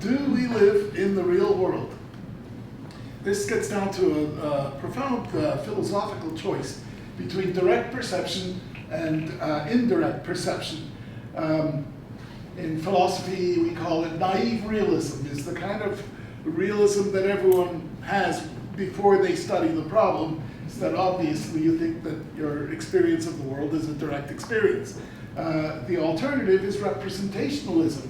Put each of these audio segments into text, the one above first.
do we live in the real world? This gets down to a profound philosophical choice between direct perception and indirect perception. In philosophy, we call it naive realism. It's the kind of realism that everyone has before they study the problem. It's that obviously you think that your experience of the world is a direct experience. The alternative is representationalism.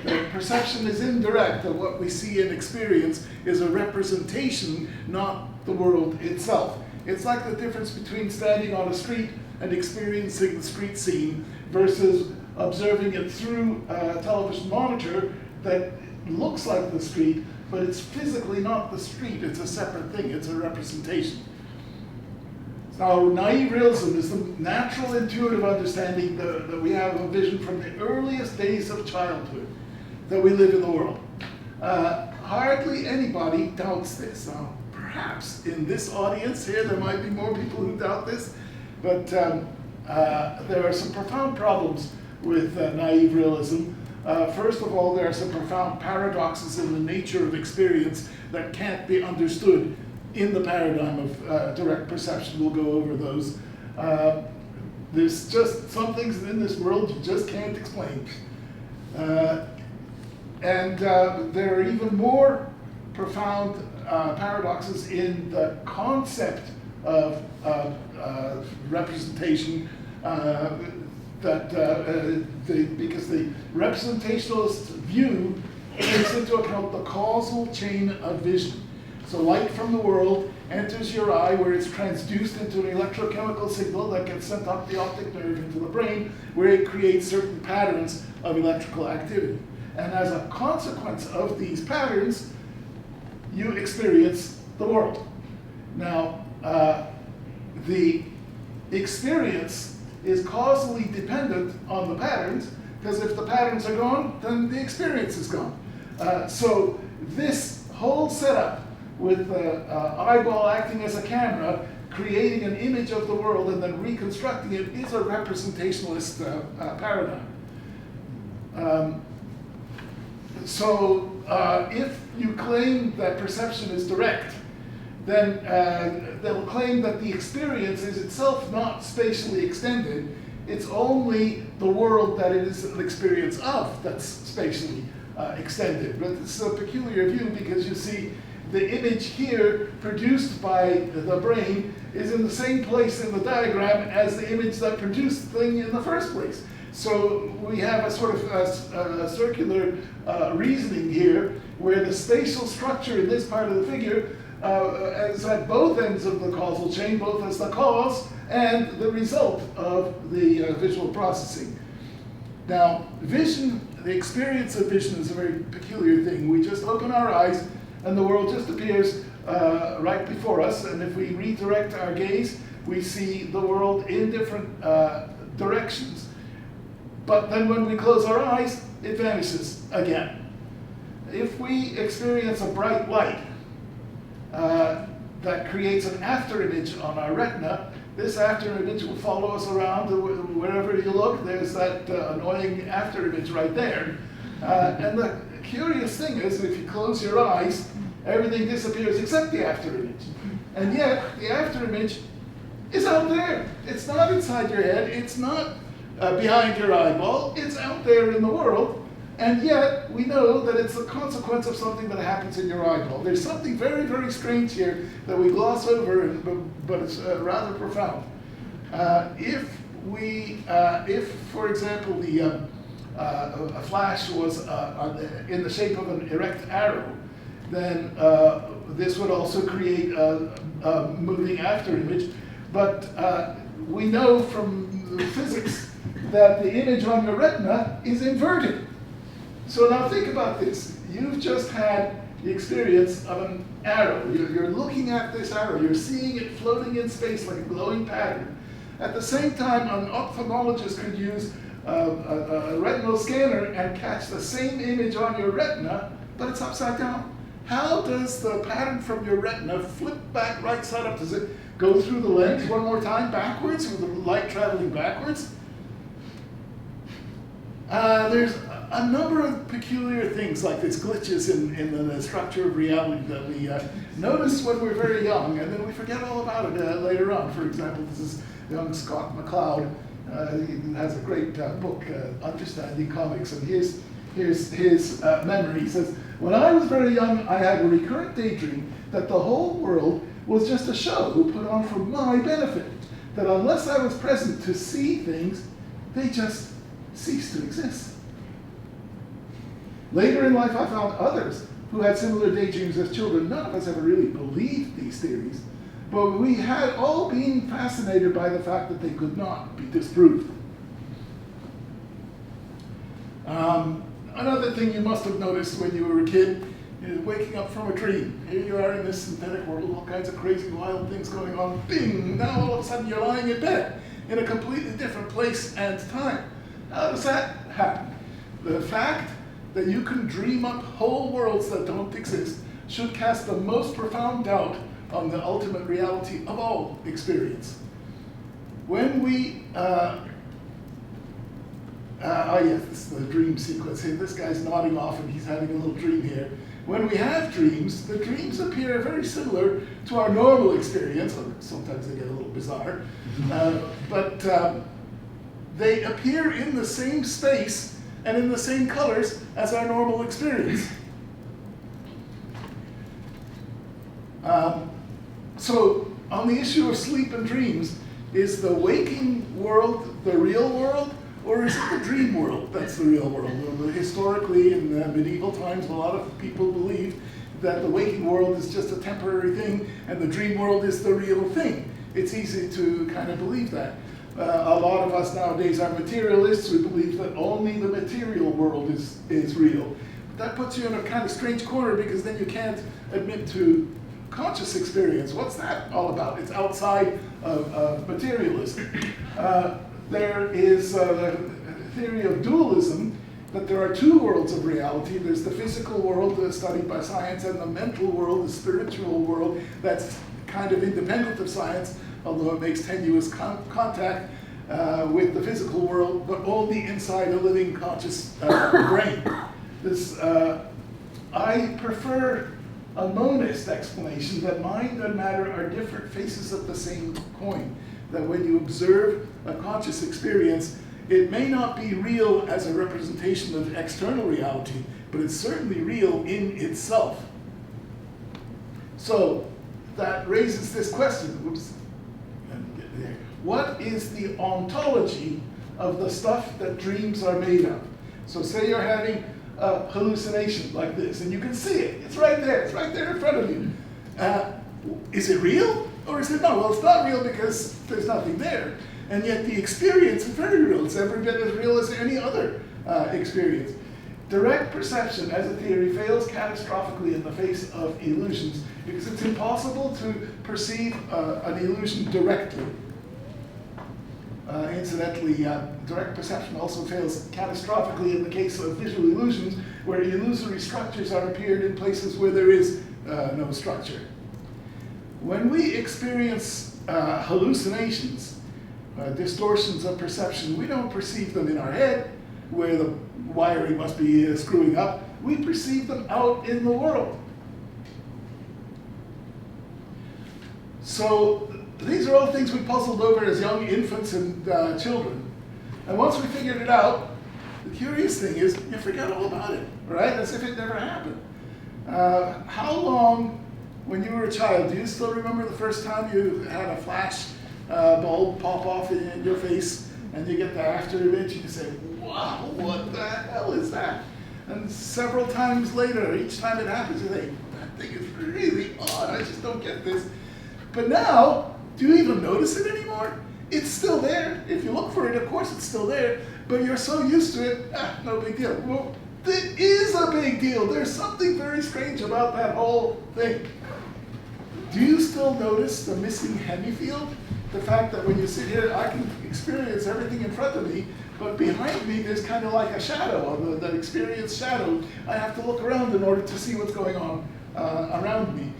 That perception is indirect, that what we see and experience is a representation, not the world itself. It's like the difference between standing on a street and experiencing the street scene versus observing it through a television monitor that looks like the street, but it's physically not the street. It's a separate thing. It's a representation. Now, naive realism is the natural intuitive understanding that we have a vision from the earliest days of childhood that we live in the world. Hardly anybody doubts this. Now, perhaps in this audience here, there might be more people who doubt this, but there are some profound problems with naive realism. First of all, there are some profound paradoxes in the nature of experience that can't be understood in the paradigm of direct perception. We'll go over those. There's just some things in this world you just can't explain. And there are even more profound paradoxes in the concept of representation because the representationalist view takes into account the causal chain of vision. So light from the world enters your eye where it's transduced into an electrochemical signal that gets sent up the optic nerve into the brain where it creates certain patterns of electrical activity. And as a consequence of these patterns, you experience the world. Now, the experience is causally dependent on the patterns, because if the patterns are gone, then the experience is gone. So this whole setup with the eyeball acting as a camera, creating an image of the world and then reconstructing it is a representationalist paradigm. So if you claim that perception is direct, then they'll claim that the experience is itself not spatially extended. It's only the world that it is an experience of that's spatially extended. But it's a peculiar view because you see the image here produced by the brain is in the same place in the diagram as the image that produced the thing in the first place. So we have a sort of circular reasoning here where the spatial structure in this part of the figure is at both ends of the causal chain, both as the cause and the result of the visual processing. Now, vision, the experience of vision is a very peculiar thing. We just open our eyes and the world just appears right before us, and if we redirect our gaze, we see the world in different directions. But then when we close our eyes, it vanishes again. If we experience a bright light that creates an after image on our retina, this after image will follow us around wherever you look. There's that annoying after image right there. And the curious thing is, if you close your eyes, everything disappears except the after image. And yet, the after image is out there. It's not inside your head. It's not behind your eyeball. It's out there in the world. And yet, we know that it's a consequence of something that happens in your eyeball. There's something very, very strange here that we gloss over, but it's rather profound. If, for example, a flash was in the shape of an erect arrow, then this would also create a moving after image. But we know from physics that the image on your retina is inverted. So now think about this. You've just had the experience of an arrow. You're looking at this arrow. You're seeing it floating in space like a glowing pattern. At the same time, an ophthalmologist could use a retinal scanner and catch the same image on your retina, but it's upside down. How does the pattern from your retina flip back right side up? Does it go through the lens one more time backwards with the light traveling backwards? There's a number of peculiar things like this glitches in the structure of reality that we notice when we're very young, and then we forget all about it later on. For example, this is young Scott McCloud. He has a great book, Understanding Comics, and here's his memory. He says, "When I was very young, I had a recurrent daydream that the whole world was just a show put on for my benefit, that unless I was present to see things, they just ceased to exist. Later in life, I found others who had similar daydreams as children. None of us ever really believed these theories, but we had all been fascinated by the fact that they could not be disproved." Another thing you must have noticed when you were a kid is waking up from a dream. Here you are in this synthetic world, all kinds of crazy, wild things going on. Bing! Now all of a sudden you're lying in bed in a completely different place and time. How does that happen? The fact that you can dream up whole worlds that don't exist should cast the most profound doubt on the ultimate reality of all experience. When we, yes, this is the dream sequence here. This guy's nodding off and he's having a little dream here. When we have dreams, the dreams appear very similar to our normal experience, or sometimes they get a little bizarre, but they appear in the same space and in the same colors as our normal experience. So on the issue of sleep and dreams, is the waking world the real world, or is it the dream world that's the real world? Well, historically, in medieval times, a lot of people believed that the waking world is just a temporary thing and the dream world is the real thing. It's easy to kind of believe that. A lot of us nowadays are materialists. We believe that only the material world is real. But that puts you in a kind of strange corner, because then you can't admit to conscious experience. What's that all about? It's outside of materialism. There is a theory of dualism, that there are two worlds of reality. There's the physical world studied by science, and the mental world, the spiritual world, that's kind of independent of science, although it makes tenuous contact with the physical world, but only inside a living conscious brain. I prefer a monist explanation, that mind and matter are different faces of the same coin. That when you observe a conscious experience, it may not be real as a representation of external reality, but it's certainly real in itself. So that raises this question. Oops. What is the ontology of the stuff that dreams are made of? So say you're having a hallucination like this, and you can see it. It's right there in front of you. Is it real, or is it not? Well, it's not real because there's nothing there. And yet the experience is very real. It's every bit as real as any other experience. Direct perception as a theory fails catastrophically in the face of illusions, because it's impossible to perceive an illusion directly. Incidentally, direct perception also fails catastrophically in the case of visual illusions, where illusory structures are appeared in places where there is no structure. When we experience hallucinations, distortions of perception, we don't perceive them in our head, where the wiring must be screwing up. We perceive them out in the world. So these are all things we puzzled over as young infants and children. And once we figured it out, the curious thing is you forget all about it, right? As if it never happened. How long, when you were a child, do you still remember the first time you had a flash bulb pop off in your face, and you get the after image and you say, wow, what the hell is that? And several times later, each time it happens, you think, that thing is really odd, I just don't get this. But now, do you even notice it anymore? It's still there. If you look for it, of course it's still there, but you're so used to it, no big deal. Well, it is a big deal. There's something very strange about that whole thing. Do you still notice the missing hemifield? The fact that when you sit here, I can experience everything in front of me, but behind me there's kind of like a shadow, that experienced shadow. I have to look around in order to see what's going on around me.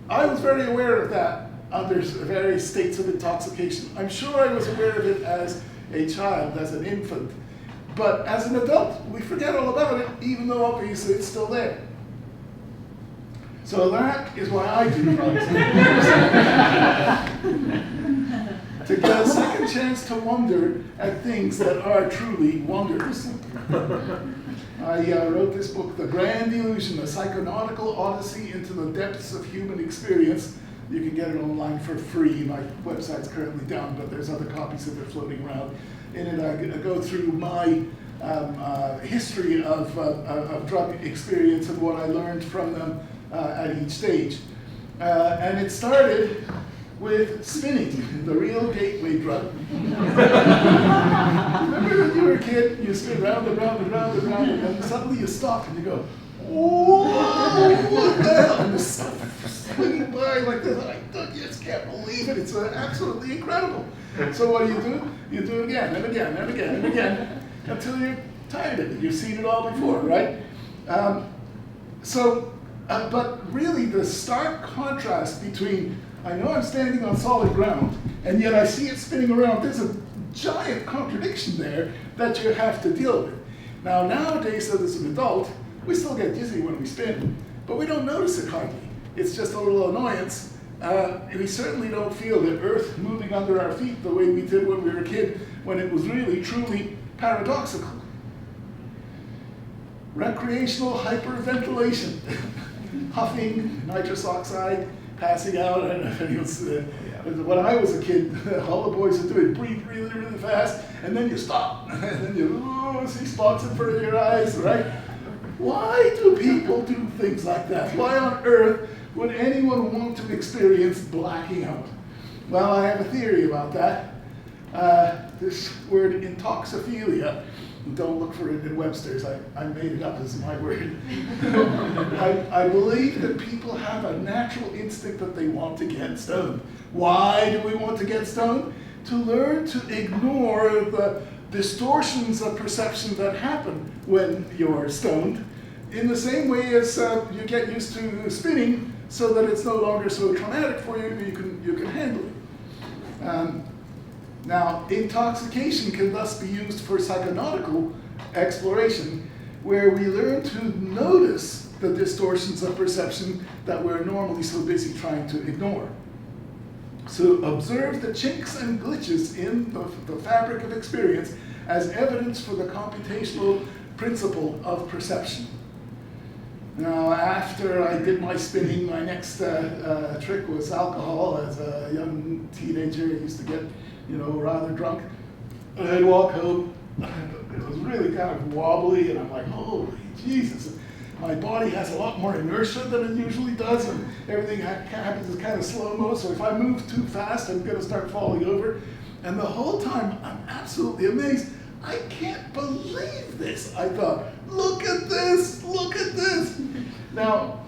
I was very aware of that under various states of intoxication. I'm sure I was aware of it as a child, as an infant. But as an adult, we forget all about it, even though obviously it's still there. So that is why I do drugs. To get a second chance to wonder at things that are truly wonders. I wrote this book, The Grand Illusion, a psychonautical odyssey into the depths of human experience. You can get it online for free. My website's currently down, but there's other copies that are floating around. In it, I go through my history of drug experience and what I learned from them at each stage. And it started with spinning, the real gateway drug. Remember when you were a kid, you spin round and round and round and round, and then suddenly you stop and you go, whoa, what the hell? And there's stuff swinging by like this. I just can't believe it. It's absolutely incredible. So what do? You do it again and again and again and again until you're tired of it. You've seen it all before, right? But really the stark contrast between, I know I'm standing on solid ground, and yet I see it spinning around. There's a giant contradiction there that you have to deal with. Now, nowadays, as an adult, we still get dizzy when we spin, but we don't notice it hardly. It's just a little annoyance. We certainly don't feel the earth moving under our feet the way we did when we were a kid, when it was really, truly paradoxical. Recreational hyperventilation, huffing, nitrous oxide, passing out. I don't know if anyone's, when I was a kid, all the boys would do it, breathe really, really fast, and then you stop, and then you see spots in front of your eyes, right? Why do people do things like that? Why on earth would anyone want to experience blacking out? Well, I have a theory about that. This word intoxophilia, don't look for it in Webster's, I made it up as my word. I believe that people have a natural instinct that they want to get stoned. Why do we want to get stoned? To learn to ignore the distortions of perception that happen when you're stoned, in the same way as you get used to spinning so that it's no longer so traumatic for you, you can handle it. Now, intoxication can thus be used for psychonautical exploration, where we learn to notice the distortions of perception that we're normally so busy trying to ignore. So observe the chinks and glitches in the fabric of experience as evidence for the computational principle of perception. Now, after I did my spinning, my next trick was alcohol. As a young teenager, I used to get, rather drunk. And I'd walk home. It was really kind of wobbly, and I'm like, holy Jesus. My body has a lot more inertia than it usually does, and everything happens in kind of slow-mo, so if I move too fast, I'm going to start falling over. And the whole time, I'm absolutely amazed. I can't believe this, I thought. Look at this, look at this. Now,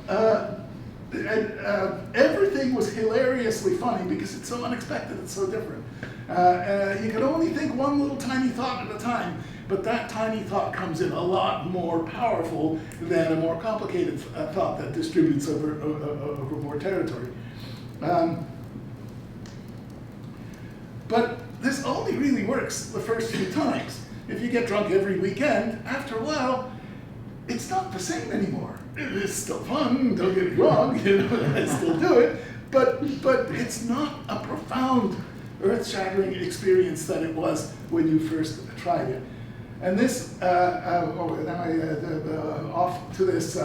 everything was hilariously funny because it's so unexpected, it's so different. You can only think one little tiny thought at a time, but that tiny thought comes in a lot more powerful than a more complicated thought that distributes over more territory. But this only really works the first few times. If you get drunk every weekend, after a while, it's not the same anymore. It's still fun, don't get me wrong, I still do it, but it's not a profound, earth-shattering experience that it was when you first tried it. And this, off to this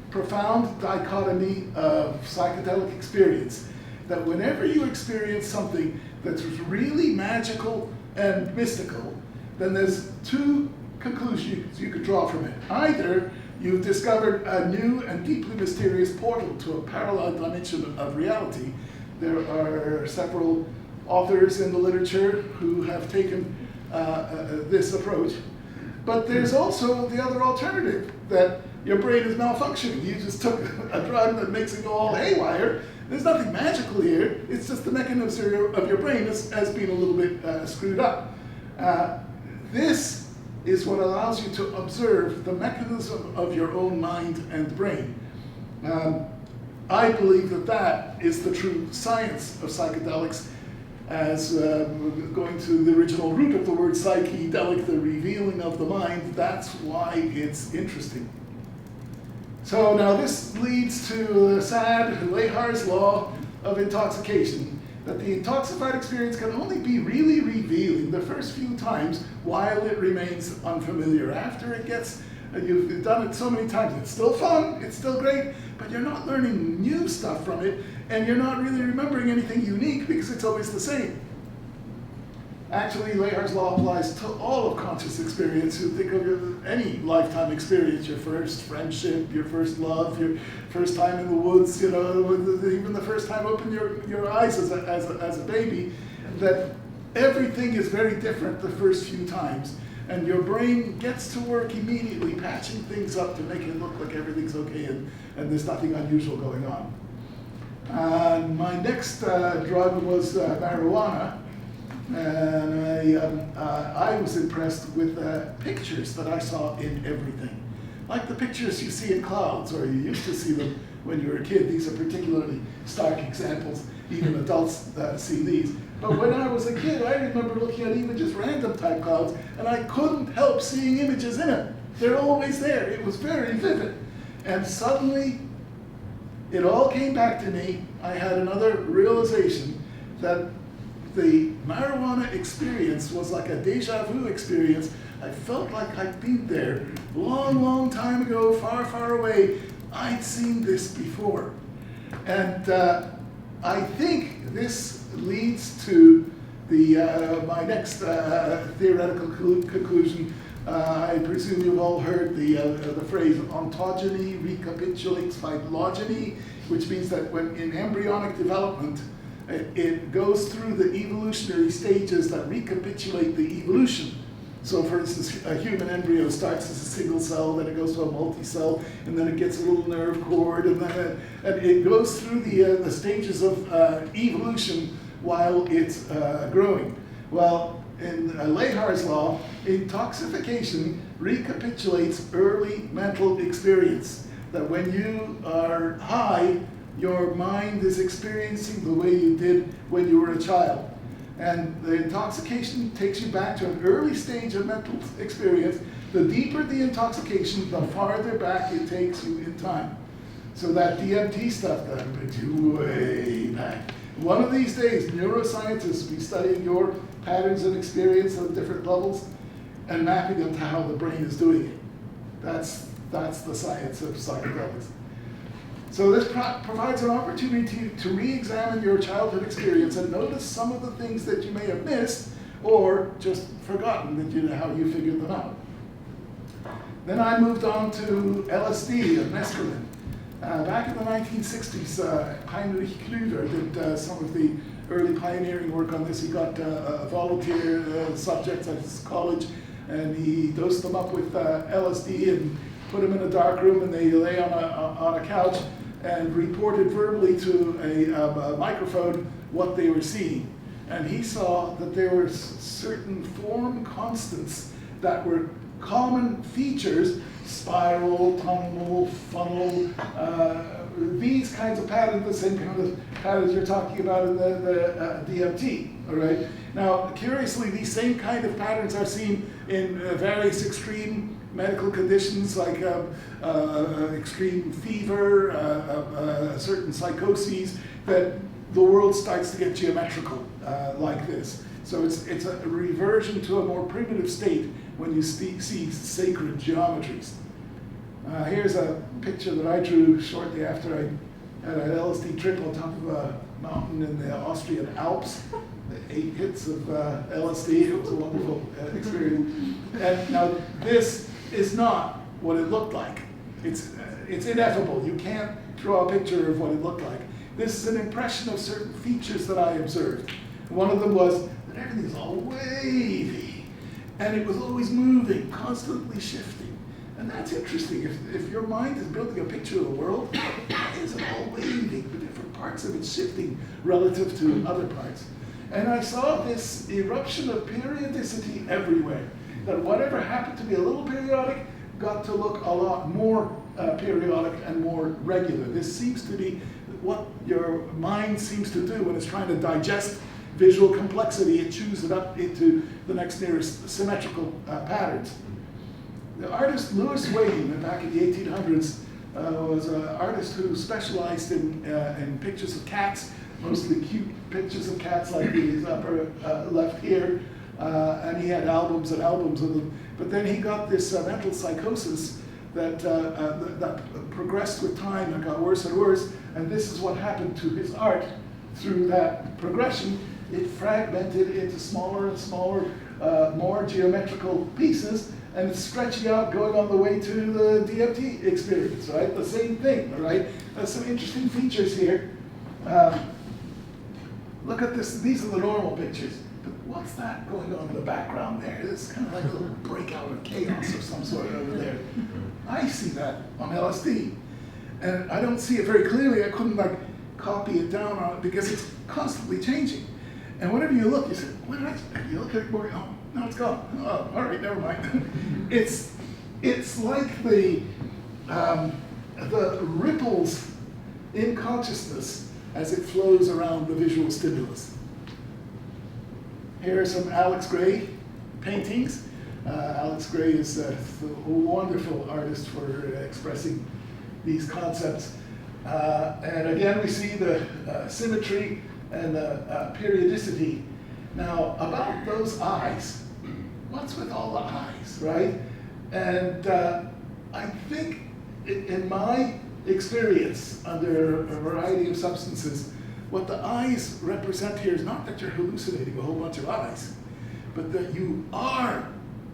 profound dichotomy of psychedelic experience, that whenever you experience something that's really magical and mystical, then there's two conclusions you could draw from it. Either you've discovered a new and deeply mysterious portal to a parallel dimension of reality. There are several authors in the literature who have taken this approach. But there's also the other alternative, that your brain is malfunctioning. You just took a drug that makes it go all haywire. There's nothing magical here. It's just the mechanism of your brain has been a little bit screwed up. This is what allows you to observe the mechanism of your own mind and brain. I believe that is the true science of psychedelics, as going to the original root of the word psychedelic, the revealing of the mind. That's why it's interesting. So now this leads to the sad Lehar's law of intoxication, that the intoxified experience can only be really revealing the first few times while it remains unfamiliar. After it gets, you've done it so many times, it's still fun, it's still great, but you're not learning new stuff from it, and you're not really remembering anything unique because it's always the same. Actually, Lehar's law applies to all of conscious experience. You think of any lifetime experience, your first friendship, your first love, your first time in the woods, you know, even the first time open your eyes as a baby, that everything is very different the first few times. And your brain gets to work immediately patching things up to make it look like everything's okay and there's nothing unusual going on. My next drug was marijuana. And I was impressed with pictures that I saw in everything. Like the pictures you see in clouds, or you used to see them when you were a kid. These are particularly stark examples. Even adults see these. But when I was a kid, I remember looking at even just random type clouds, and I couldn't help seeing images in it. They're always there. It was very vivid. And suddenly, it all came back to me. I had another realization that the marijuana experience was like a deja vu experience. I felt like I'd been there long, long time ago, far, far away. I'd seen this before. And I think this leads to the my next theoretical conclusion. I presume you've all heard the phrase ontogeny recapitulates phylogeny, which means that when in embryonic development, it goes through the evolutionary stages that recapitulate the evolution. So for instance, a human embryo starts as a single cell, then it goes to a multi-cell, and then it gets a little nerve cord, and then it goes through the stages of evolution while it's growing. Well, in Lehar's law, intoxication recapitulates early mental experience. That when you are high, your mind is experiencing the way you did when you were a child. And the intoxication takes you back to an early stage of mental experience. The deeper the intoxication, the farther back it takes you in time. So that DMT stuff, that brings you way back. One of these days, neuroscientists will be studying your patterns of experience at different levels and mapping them to how the brain is doing it. That's the science of psychedelics. So this provides an opportunity to re-examine your childhood experience and notice some of the things that you may have missed or just forgotten that you know how you figured them out. Then I moved on to LSD and mescaline. Back in the 1960s, Heinrich Klüver did some of the early pioneering work on this. He got volunteer subjects at his college, and he dosed them up with LSD and put them in a dark room, and they lay on a couch and reported verbally to a microphone what they were seeing. And he saw that there were certain form constants that were common features: spiral, tunnel, funnel, these kinds of patterns, the same kind of patterns you're talking about in the DMT, all right? Now, curiously, these same kind of patterns are seen in various extreme medical conditions like extreme fever, certain psychoses, that the world starts to get geometrical like this. So it's a reversion to a more primitive state when you see sacred geometries. Here's a picture that I drew shortly after I had an LSD trip on top of a mountain in the Austrian Alps. 8 hits of LSD. It was a wonderful experience. And now this is not what it looked like. It's ineffable. You can't draw a picture of what it looked like. This is an impression of certain features that I observed. One of them was that everything's all wavy, and it was always moving, constantly shifting. And that's interesting. If your mind is building a picture of the world, why is it all wavy, with different parts of it shifting relative to other parts? And I saw this eruption of periodicity everywhere. That whatever happened to be a little periodic got to look a lot more periodic and more regular. This seems to be what your mind seems to do when it's trying to digest visual complexity, it chews it up into the next nearest symmetrical patterns. The artist Louis Wayne, back in the 1800s, was an artist who specialized in pictures of cats, mostly cute pictures of cats like these upper left here, and he had albums and albums of them. But then he got this mental psychosis that progressed with time and got worse and worse, and this is what happened to his art through that progression. It fragmented into smaller and smaller, more geometrical pieces, and it's stretching out, going on the way to the DMT experience, right? The same thing, right? There's some interesting features here. Look at this, these are the normal pictures, but what's that going on in the background there? It's kind of like a little breakout of chaos of some sort over there. I see that on LSD, and I don't see it very clearly. I couldn't like copy it down on it because it's constantly changing. And whenever you look, you say, "What did you look at it more? Oh, no, it's gone. Oh, all right, never mind." It's like the ripples in consciousness as it flows around the visual stimulus. Here are some Alex Gray paintings. Alex Gray is a wonderful artist for expressing these concepts. And again, we see the symmetry and the periodicity. Now, about those eyes, what's with all the eyes, right? And I think in my experience under a variety of substances, what the eyes represent here is not that you're hallucinating a whole bunch of eyes, but that you are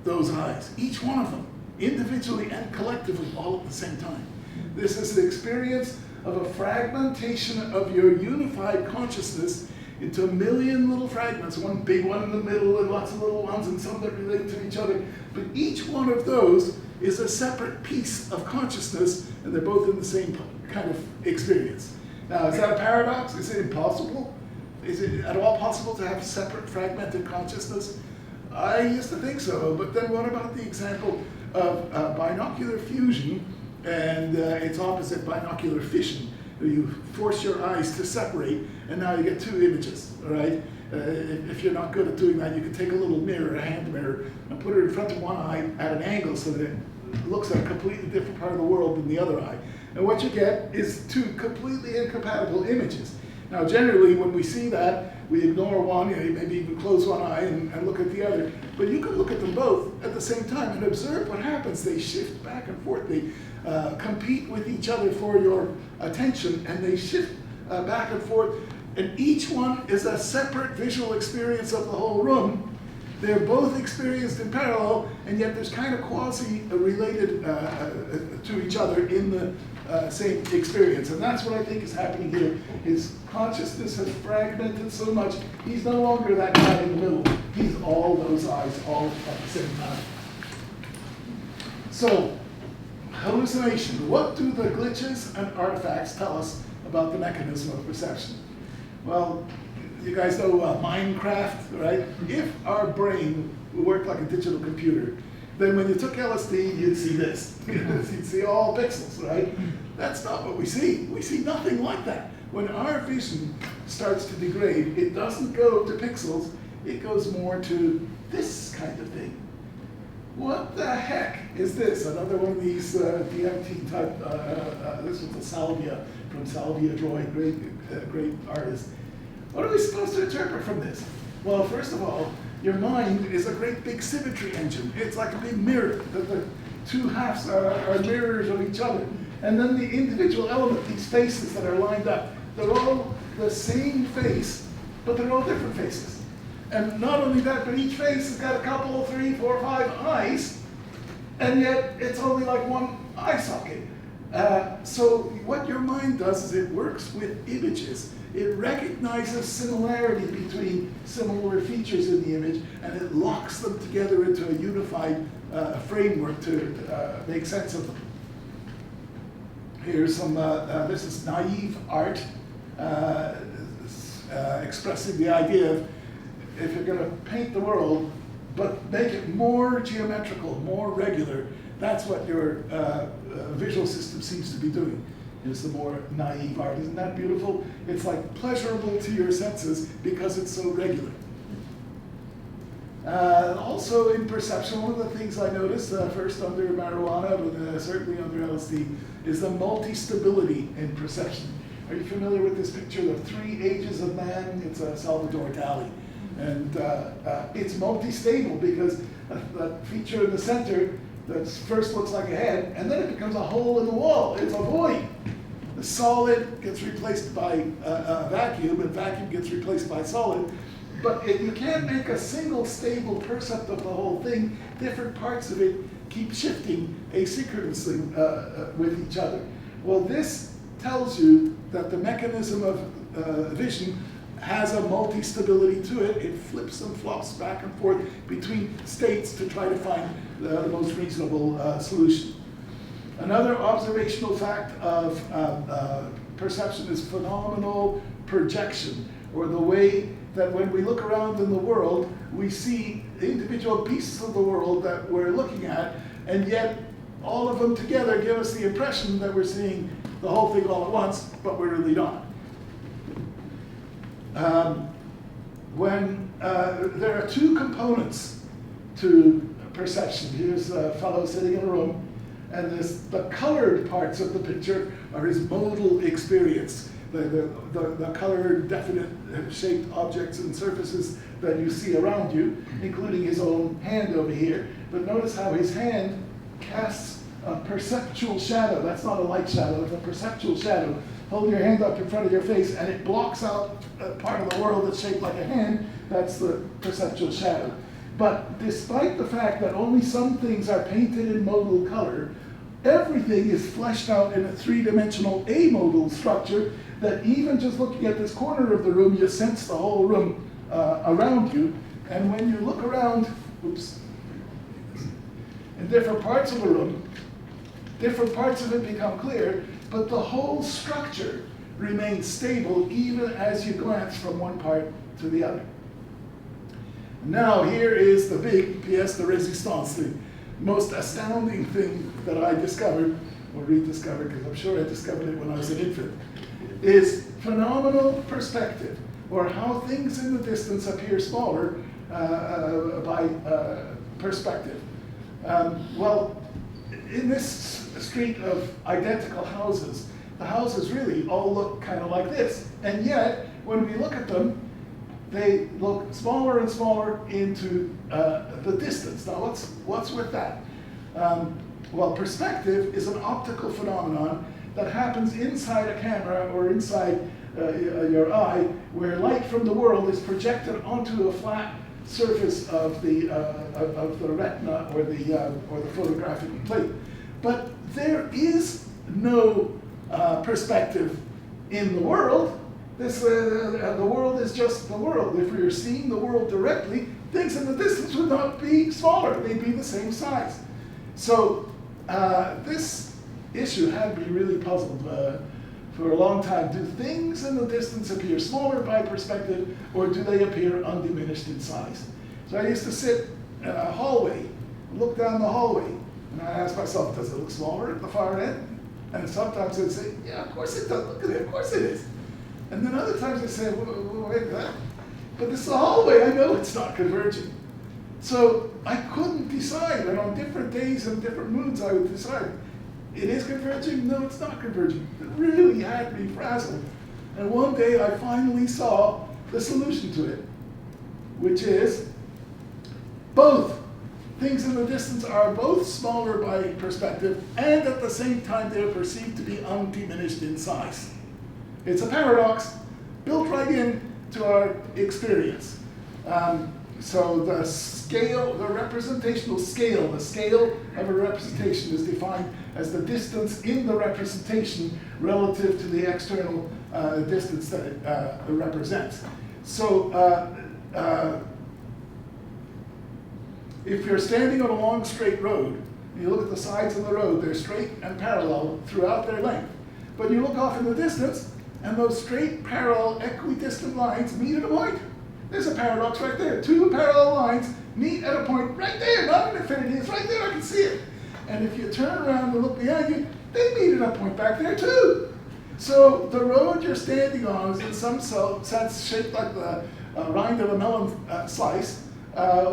those eyes, each one of them, individually and collectively, all at the same time. This is the experience of a fragmentation of your unified consciousness into a million little fragments, one big one in the middle and lots of little ones and some that relate to each other. But each one of those is a separate piece of consciousness, and they're both in the same kind of experience. Now, is that a paradox? Is it impossible? Is it at all possible to have separate fragmented consciousness? I used to think so, but then what about the example of binocular fusion and its opposite, binocular fission? You force your eyes to separate, and now you get two images, all right? If you're not good at doing that, you can take a little mirror, a hand mirror, and put it in front of one eye at an angle so that it looks at a completely different part of the world than the other eye. And what you get is two completely incompatible images. Now, generally, when we see that, we ignore one, maybe even close one eye and look at the other. But you can look at them both at the same time and observe what happens. They shift back and forth. They compete with each other for your attention, and they shift back and forth. And each one is a separate visual experience of the whole room. They're both experienced in parallel, and yet there's kind of quasi-related to each other in the same experience. And that's what I think is happening here. His consciousness has fragmented so much, he's no longer that guy in the middle. He's all those eyes all at the same time. So, hallucination. What do the glitches and artifacts tell us about the mechanism of perception? Well, you guys know Minecraft, right? If our brain worked like a digital computer, then when you took LSD, you'd see this. You'd see all pixels, right? That's not what we see. We see nothing like that. When our vision starts to degrade, it doesn't go to pixels, it goes more to this kind of thing. What the heck is this? Another one of these DMT type, this was a Salvia from Salvia Droid, great artist. What are we supposed to interpret from this? Well, first of all, your mind is a great big symmetry engine. It's like a big mirror. The two halves are mirrors of each other. And then the individual element, these faces that are lined up, they're all the same face, but they're all different faces. And not only that, but each face has got a couple, 3, 4, 5 eyes, and yet it's only like one eye socket. So what your mind does is it works with images. It recognizes similarity between similar features in the image, and it locks them together into a unified framework to make sense of them. Here's some, this is naive art, expressing the idea of if you're going to paint the world, but make it more geometrical, more regular, that's what your visual system seems to be doing. is the more naive art. Isn't that beautiful? It's like pleasurable to your senses because it's so regular. Also in perception, one of the things I noticed, first under marijuana, but certainly under LSD, is the multi-stability in perception. Are you familiar with this picture, the 3 Ages of Man? It's Salvador Dali. And it's multi-stable because that feature in the center that first looks like a head, and then it becomes a hole in the wall. It's a void. The solid gets replaced by a vacuum, and vacuum gets replaced by solid. But you can't make a single stable percept of the whole thing. Different parts of it keep shifting asynchronously with each other. Well, this tells you that the mechanism of vision has a multi-stability to it. It flips and flops back and forth between states to try to find the most reasonable solution. Another observational fact of perception is phenomenal projection, or the way that when we look around in the world, we see individual pieces of the world that we're looking at, and yet all of them together give us the impression that we're seeing the whole thing all at once, but we're really not. There are 2 components to perception. Here's a fellow sitting in a room, and the colored parts of the picture are his modal experience. The colored, definite shaped objects and surfaces that you see around you, including his own hand over here. But notice how his hand casts a perceptual shadow. That's not a light shadow, it's a perceptual shadow. Hold your hand up in front of your face, and it blocks out a part of the world that's shaped like a hand. That's the perceptual shadow. But despite the fact that only some things are painted in modal color, everything is fleshed out in a 3-dimensional amodal structure that even just looking at this corner of the room, you sense the whole room around you. And when you look around, in different parts of the room, different parts of it become clear, but the whole structure remains stable even as you glance from one part to the other. Now here is the big pièce de résistance, the most astounding thing that I discovered, or rediscovered, because I'm sure I discovered it when I was an infant, is phenomenal perspective, or how things in the distance appear smaller by perspective. Well, in this street of identical houses, the houses really all look kind of like this. And yet, when we look at them, they look smaller and smaller into the distance. Now, what's with that? Well, perspective is an optical phenomenon that happens inside a camera or inside your eye, where light from the world is projected onto a flat surface of the retina or the photographic plate. But there is no perspective in the world. The world is just the world. If we were seeing the world directly, things in the distance would not be smaller. They'd be the same size. So this issue had me really puzzled for a long time. Do things in the distance appear smaller by perspective, or do they appear undiminished in size? So I used to sit in a hallway, look down the hallway, and I asked myself, does it look smaller at the far end? And sometimes I'd say, yeah, of course it does. Look at it, of course it is. And then other times I'd say, wait a minute. But this is a hallway, I know it's not converging. So I couldn't decide, and on different days and different moods I would decide, it is converging, no, it's not converging. It really had me frazzled. And one day I finally saw the solution to it, which is both. Things in the distance are both smaller by perspective, and at the same time they're perceived to be undiminished in size. It's a paradox built right in to our experience. So the scale, the representational scale, the scale of a representation is defined as the distance in the representation relative to the external distance that it represents. So if you're standing on a long straight road, you look at the sides of the road, they're straight and parallel throughout their length. But you look off in the distance, and those straight, parallel, equidistant lines meet at a point. There's a paradox right there. 2 parallel lines meet at a point right there, not an infinity, it's right there, I can see it. And if you turn around and look behind you, they meet at a point back there too. So the road you're standing on is in some sense shaped like the rind of a melon slice,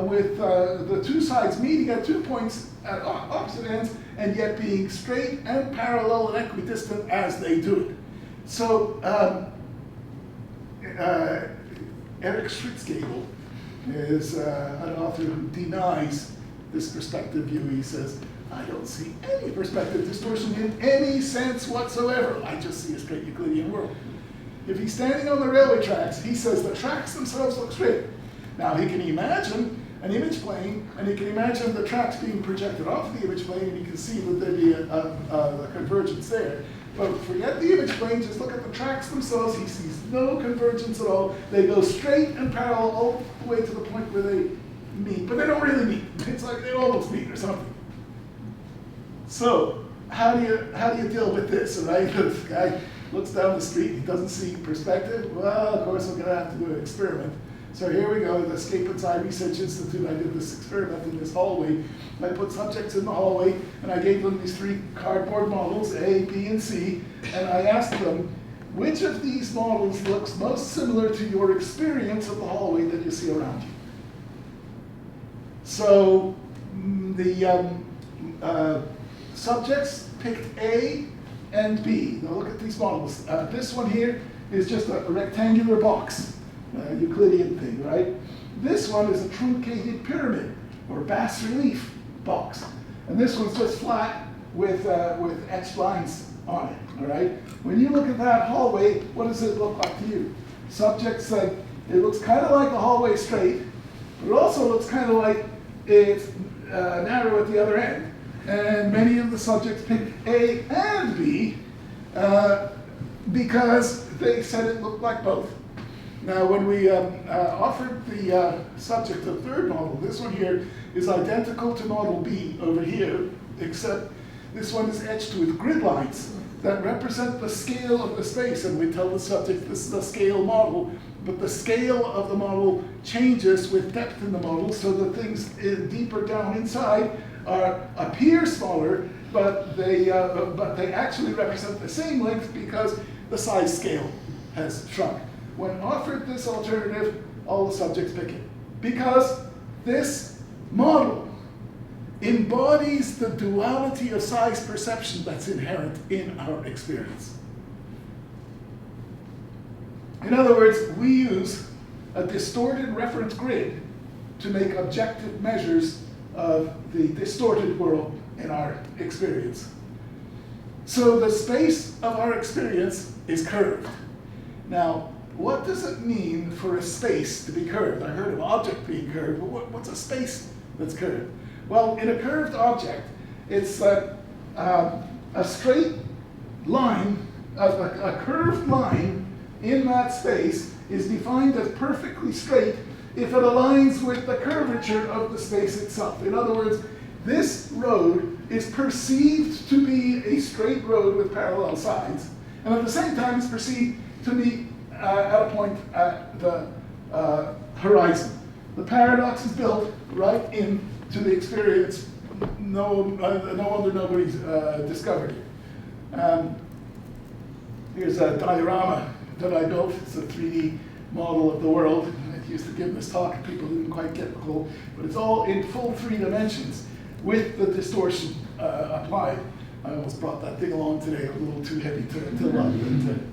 with the two sides meeting at 2 points at opposite ends, and yet being straight and parallel and equidistant as they do it. So Eric Schwitzgebel is an author who denies this perspective view. He says, I don't see any perspective distortion in any sense whatsoever. I just see a straight Euclidean world. If he's standing on the railway tracks, he says the tracks themselves look straight. Now he can imagine an image plane, and he can imagine the tracks being projected off the image plane, and he can see that there'd be a convergence there. But forget the image plane, just look at the tracks themselves. He sees no convergence at all. They go straight and parallel all the way to the point where they meet, but they don't really meet. It's like they almost meet or something. So how do you deal with this, right? The guy looks down the street, he doesn't see perspective. Well, of course, we're going to have to do an experiment. So here we go, the Escape Inside Research Institute. I did this experiment in this hallway. I put subjects in the hallway, and I gave them these 3 cardboard models, A, B, and C, and I asked them, which of these models looks most similar to your experience of the hallway that you see around you? So the subjects picked A and B. Now look at these models. This one here is just a rectangular box. Euclidean thing, right? This one is a truncated pyramid or bas relief box, and this one's just flat with etched lines on it. All right. When you look at that hallway, what does it look like to you? Subjects said it looks kind of like a hallway straight, but it also looks kind of like it's narrow at the other end. And many of the subjects picked A and B because they said it looked like both. Now, when we offered the subject a third model, this one here is identical to model B over here, except this one is etched with grid lines that represent the scale of the space. And we tell the subject this is a scale model, but the scale of the model changes with depth in the model, so that things deeper down inside appear smaller, but they actually represent the same length because the size scale has shrunk. When offered this alternative, all the subjects pick it, because this model embodies the duality of size perception that's inherent in our experience. In other words, we use a distorted reference grid to make objective measures of the distorted world in our experience. So the space of our experience is curved. Now, what does it mean for a space to be curved? I heard of object being curved, but what's a space that's curved? Well, in a curved object, it's a straight line, a curved line in that space is defined as perfectly straight if it aligns with the curvature of the space itself. In other words, this road is perceived to be a straight road with parallel sides, and at the same time it's perceived to be at a point at the horizon. The paradox is built right into the experience. No wonder nobody's discovered it. Here's a diorama that I built. It's a 3D model of the world. I used to give this talk and people didn't quite get the whole, but it's all in full 3 dimensions with the distortion applied. I almost brought that thing along today. It was a little too heavy to run.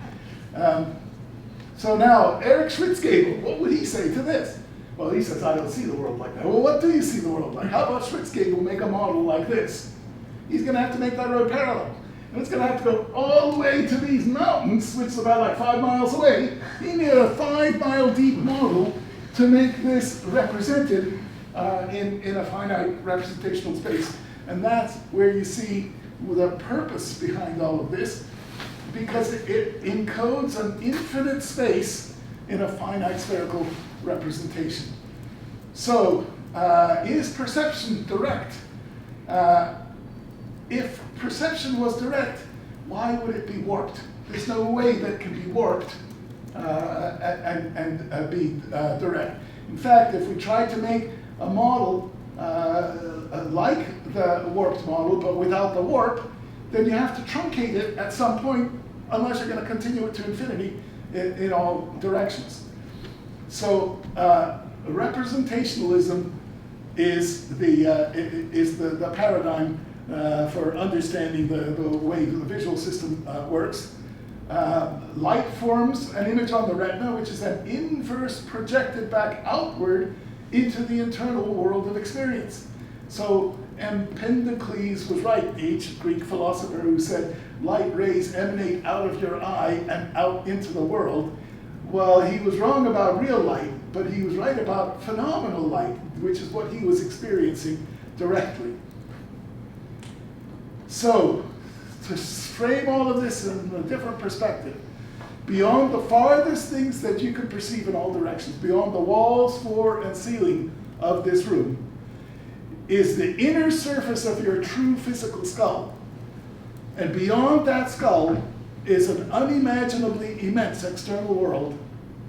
So now, Eric Schwitzgebel, what would he say to this? Well, he says, I don't see the world like that. Well, what do you see the world like? How about Schwitzgebel make a model like this? He's going to have to make that road parallel. And it's going to have to go all the way to these mountains, which is about like 5 miles away. He needed a 5-mile deep model to make this represented in a finite representational space. And that's where you see the purpose behind all of this, because it encodes an infinite space in a finite spherical representation. So, is perception direct? If perception was direct, why would it be warped? There's no way that can be warped and be direct. In fact, if we tried to make a model like the warped model, but without the warp, then you have to truncate it at some point, unless you're going to continue it to infinity in all directions. So representationalism is the paradigm for understanding the way the visual system works. Light forms an image on the retina, which is then inverse projected back outward into the internal world of experience. So Empedocles was right, the ancient Greek philosopher who said, light rays emanate out of your eye and out into the world. Well, he was wrong about real light, but he was right about phenomenal light, which is what he was experiencing directly. So, to frame all of this in a different perspective, beyond the farthest things that you can perceive in all directions, beyond the walls, floor, and ceiling of this room, is the inner surface of your true physical skull. And beyond that skull is an unimaginably immense external world,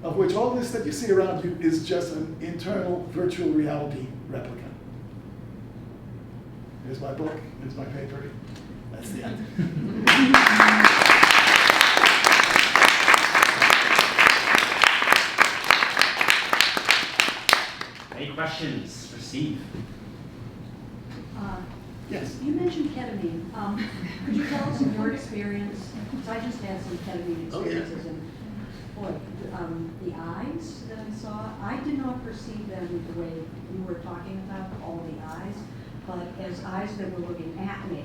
of which all this that you see around you is just an internal virtual reality replica. Here's my book, here's my paper. That's the end. Any questions for Steve? Yes. You mentioned ketamine. Could you tell us of your experience? Because I just had some ketamine experiences, and boy, the eyes that I saw, I did not perceive them the way you were talking about, all the eyes, but as eyes that were looking at me.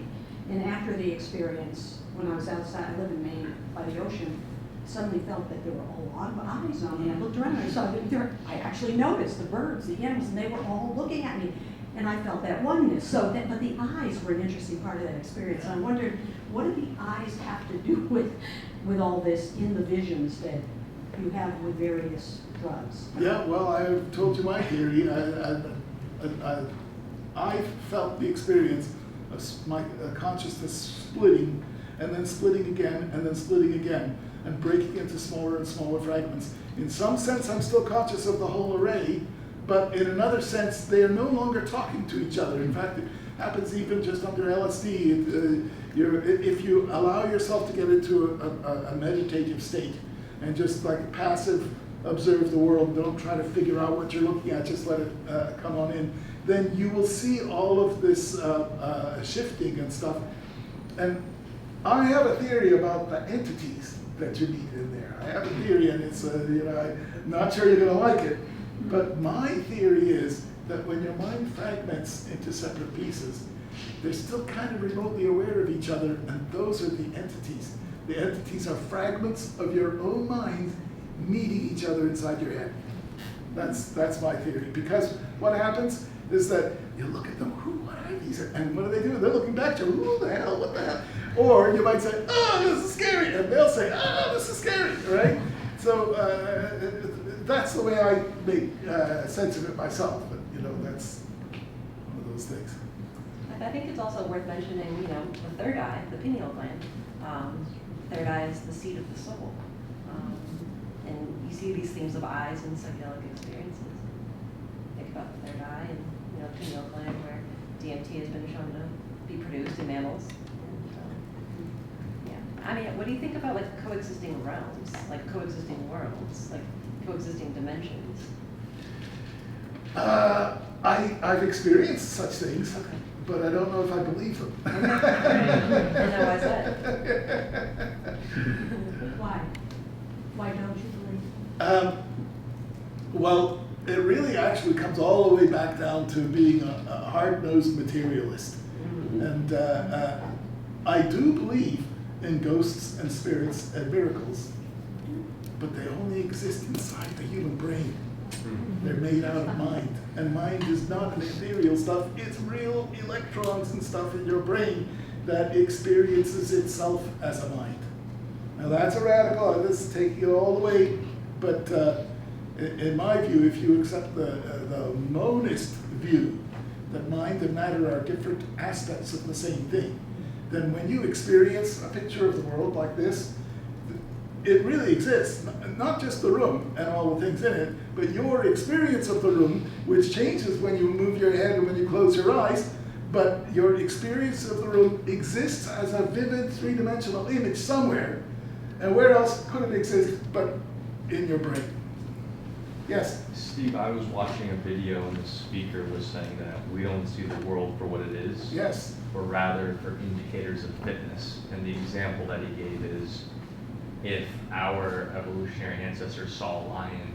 And after the experience, when I was outside, I live in Maine by the ocean, suddenly felt that there were a lot of eyes on me. I looked around and I saw that I actually noticed the birds, the animals, and they were all looking at me. And I felt that oneness. So, but the eyes were an interesting part of that experience. And I wondered, what do the eyes have to do with all this in the visions that you have with various drugs? Yeah, well, I've told you my theory. I felt the experience of my consciousness splitting, and then splitting again, and then splitting again, and breaking into smaller and smaller fragments. In some sense, I'm still conscious of the whole array, but in another sense, they are no longer talking to each other. In fact, it happens even just under LSD. If you allow yourself to get into a meditative state and just like passive observe the world, don't try to figure out what you're looking at, just let it come on in, then you will see all of this shifting and stuff. And I have a theory about the entities that you meet in there. I have a theory, and it's I'm not sure you're going to like it. But my theory is that when your mind fragments into separate pieces, they're still kind of remotely aware of each other, and those are the entities. The entities are fragments of your own mind meeting each other inside your head. That's my theory. Because what happens is that you look at them, what are these? And what do they do? They're looking back to you, who the hell, what the hell? Or you might say, oh, this is scary. And they'll say, oh, this is scary, right? So that's the way I make sense of it myself, but that's one of those things. I think it's also worth mentioning, the third eye, the pineal gland. Third eye is the seat of the soul. And you see these themes of eyes in psychedelic experiences. Think about the third eye and, pineal gland, where DMT has been shown to be produced in mammals. I mean, what do you think about coexisting realms, coexisting worlds, coexisting dimensions? I've experienced such things, but I don't know if I believe them. I know, why is that? Why? Why don't you believe? Well, it really actually comes all the way back down to being a hard-nosed materialist. Mm-hmm. And I do believe in ghosts and spirits and miracles, but they only exist inside the human brain. They're made out of mind, and mind is not an ethereal stuff, it's real electrons and stuff in your brain that experiences itself as a mind. Now that's a radical, this is taking it all the way, but in my view, if you accept the monist view, that mind and matter are different aspects of the same thing, then when you experience a picture of the world like this, it really exists. Not just the room and all the things in it, but your experience of the room, which changes when you move your head and when you close your eyes, but your experience of the room exists as a vivid three-dimensional image somewhere. And where else could it exist but in your brain? Yes? Steve, I was watching a video and the speaker was saying that we don't see the world for what it is, Yes. but rather for indicators of fitness. And the example that he gave is if our evolutionary ancestors saw a lion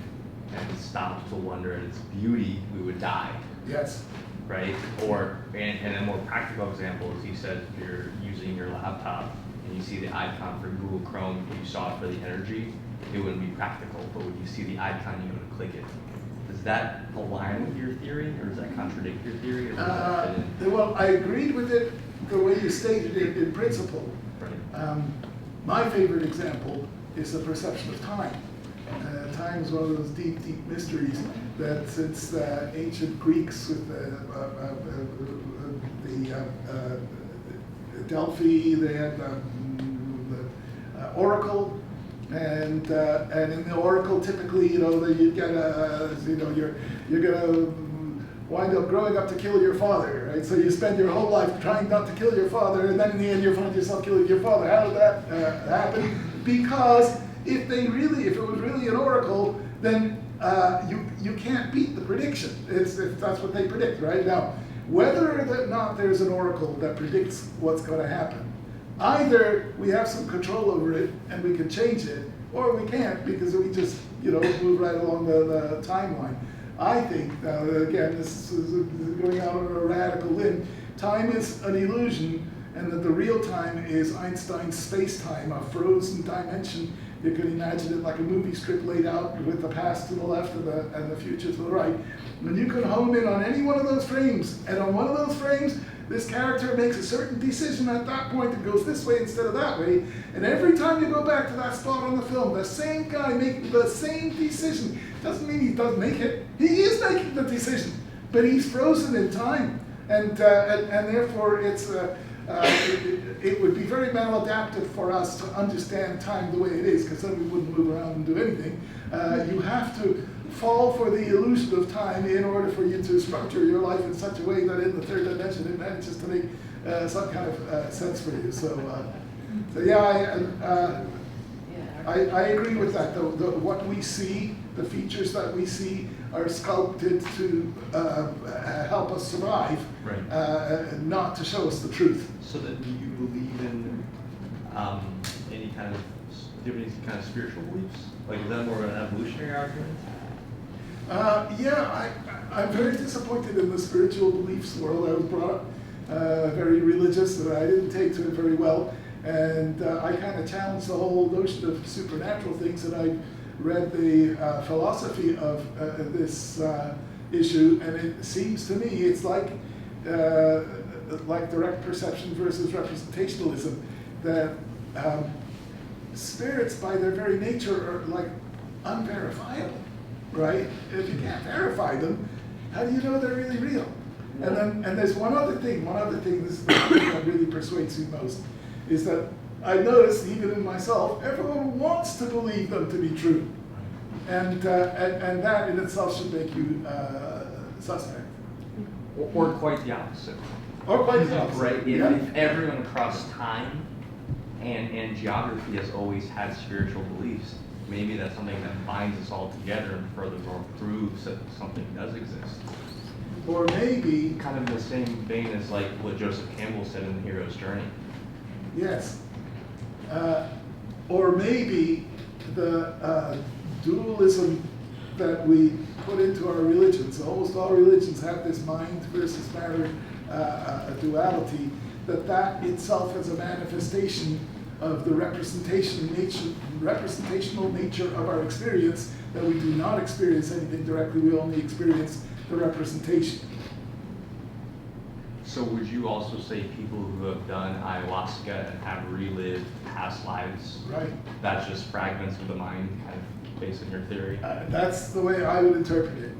and stopped to wonder at its beauty, we would die, Yes. right? Or, and a more practical example is he said if you're using your laptop and you see the icon for Google Chrome, if you saw it for the energy, it wouldn't be practical, but when you see the icon, you would click it. Does that align with your theory, or does that contradict your theory, or does that fit in? Well, I agreed with it the way you stated it in principle. Right. My favorite example is the perception of time. Time is one of those deep, deep mysteries that since the ancient Greeks with Delphi, they had the oracle, and in the oracle, typically, you get you're gonna wind up growing up to kill your father, right? So you spend your whole life trying not to kill your father, and then in the end, you find yourself killing your father. How did that happen? Because if it was really an oracle, then you can't beat the prediction. If that's what they predict, right? Now, whether or not there's an oracle that predicts what's going to happen, either we have some control over it and we can change it, or we can't because we just move right along the timeline. I think, again, this is going out on a radical limb, time is an illusion, and that the real time is Einstein's space-time, a frozen dimension. You can imagine it like a movie strip laid out with the past to the left and the future to the right. And you can hone in on any one of those frames, and on one of those frames, this character makes a certain decision at that point that goes this way instead of that way. And every time you go back to that spot on the film, the same guy making the same decision. Doesn't mean he doesn't make it. He is making the decision, but he's frozen in time, and therefore it would be very maladaptive for us to understand time the way it is, because then we wouldn't move around and do anything. You have to fall for the illusion of time in order for you to structure your life in such a way that in the third dimension it manages to make some kind of sense for you. So yeah, I agree with that. What we see, the features that we see, are sculpted to help us survive, Right. not to show us the truth. So that do you believe in any kind of, do you have any kind of spiritual beliefs? Like, is that more of an evolutionary argument? Yeah, I'm very disappointed in the spiritual beliefs world. I was brought up very religious, and I didn't take to it very well. And I kind of challenged the whole notion of supernatural things, and I read the philosophy of this issue, and it seems to me it's like direct perception versus representationalism, that spirits by their very nature are like unverifiable, right? If you can't verify them, how do you know they're really real? And there's one other thing, this is the thing that really persuades me most, is that I noticed, even in myself, everyone wants to believe them to be true. And that in itself should make you suspect. Or quite the opposite. Or quite the opposite. Right, Yeah. if everyone across time and geography has always had spiritual beliefs, maybe that's something that binds us all together and furthermore proves that something does exist. Or maybe, Kind of in the same vein as like what Joseph Campbell said in The Hero's Journey. yes. Or maybe the dualism that we put into our religions, almost all religions have this mind versus matter duality, that itself is a manifestation of the representational nature of our experience, that we do not experience anything directly, we only experience the representation. So would you also say people who have done ayahuasca and have relived past lives, Right. that's just fragments of the mind, kind of based on your theory? That's the way I would interpret it.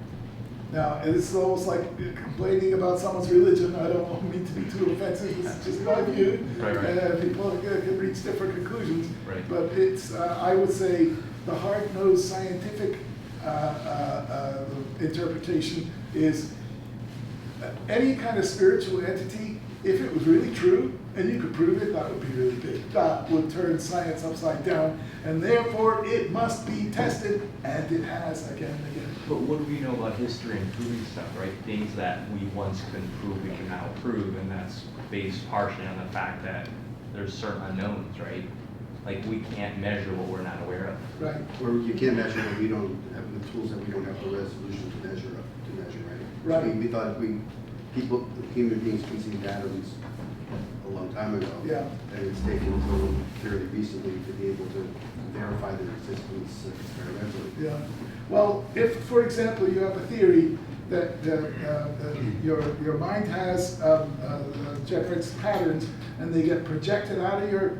Now, it's almost like complaining about someone's religion. I don't mean to be too offensive. This is just my view. Right. People can reach different conclusions. Right. But it's, I would say, the hard-nosed scientific interpretation is any kind of spiritual entity, if it was really true, and you could prove it, that would be really big. That would turn science upside down, and therefore it must be tested, and it has again and again. But what do we know about history and proving stuff, right? Things that we once couldn't prove, we can now prove, and that's based partially on the fact that there's certain unknowns, right? Like, we can't measure what we're not aware of. Right. Or you can't measure what we don't have, the tools that we don't have the resolution to measure, right? Right. We thought people, human beings conceived atoms a long time ago. Yeah. And it's taken until fairly recently to be able to verify their existence experimentally. Yeah. Well, if, for example, you have a theory that your mind has Jeffreys patterns, and they get projected out of your